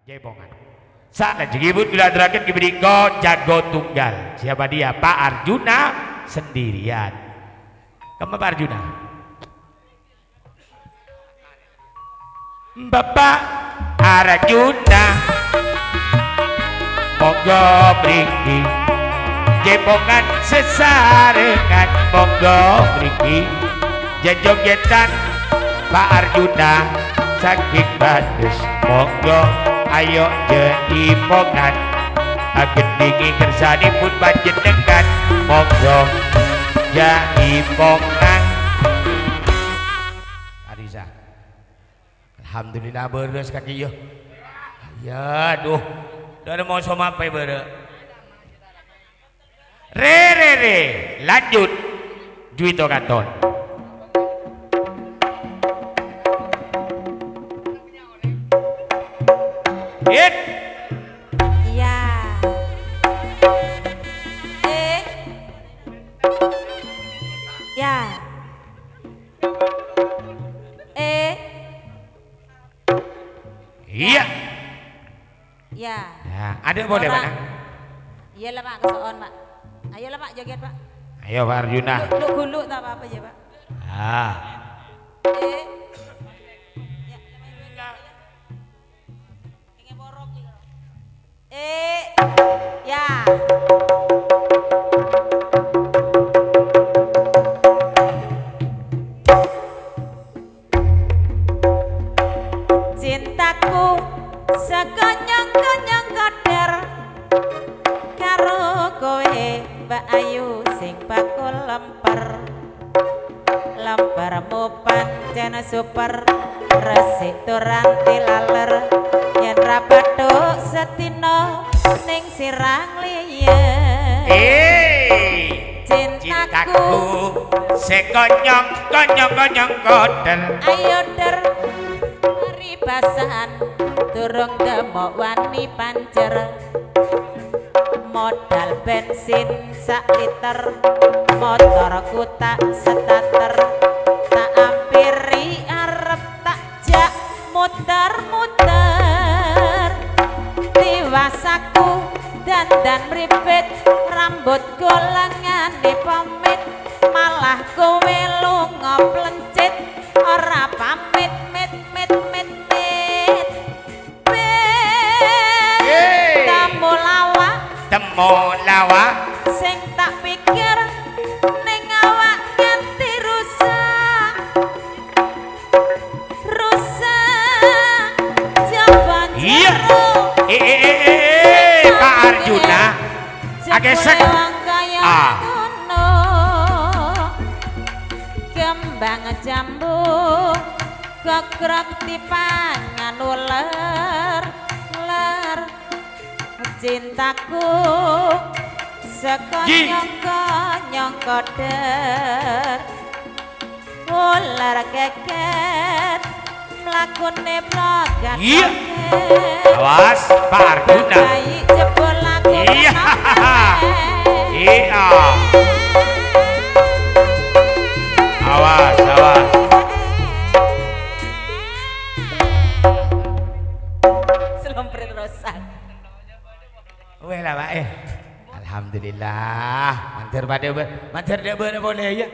Jebongan. Saat jegibut bila terakhir diberikan jago tunggal. Siapa dia? Pak Arjuna sendirian. Kamu Pak Arjuna? Bapak Arjuna monggo mriki jebongan sesarengan monggo mriki jejogetan Pak Arjuna saking bagus monggo ayo jeipongan gendingi kersanipun panjenengan monggo jeipongan. Arisa alhamdulillah beres kaki yo ya aduh udah mau sama apa bere re lanjut Juwito Katon. Hit. Iya. Ya. Iya. Ya. Nah, ada boleh Pak? Iya lah Pak, kesoon Pak. Ayo lah Pak, joget Pak. Ayo Pak Arjuna. Guluk tak apa-apa aja Pak. Ah. Ya. Cintaku sekonyong-konyong koder karo kowe Mbak Ayu sing bakul lemper lempermu pancen super resik turanti laler yen ra bathuk setino ning sirang liyen cintaku sekonyong-konyong koder ayo der ribasan durung demok wani pancer modal bensin sak liter motorku tak starter tak ampiri arep tak jak muter-muter tiwasaku dandan mripit rambut golengane pamit malah kowe lunga plencit ora pamit mit temulawa sing tak pikir ning awak nganti rusak jaban jero Pak Arjuna agesek kembang jambu kekrek dipangan uler cintaku sekonyong-konyong koder ular keket mlakune blogan awas Pak Arjuna jebol lagu iya awas selompret rosak. Weh lah Pak alhamdulillah mantir pada mantir dia boleh ya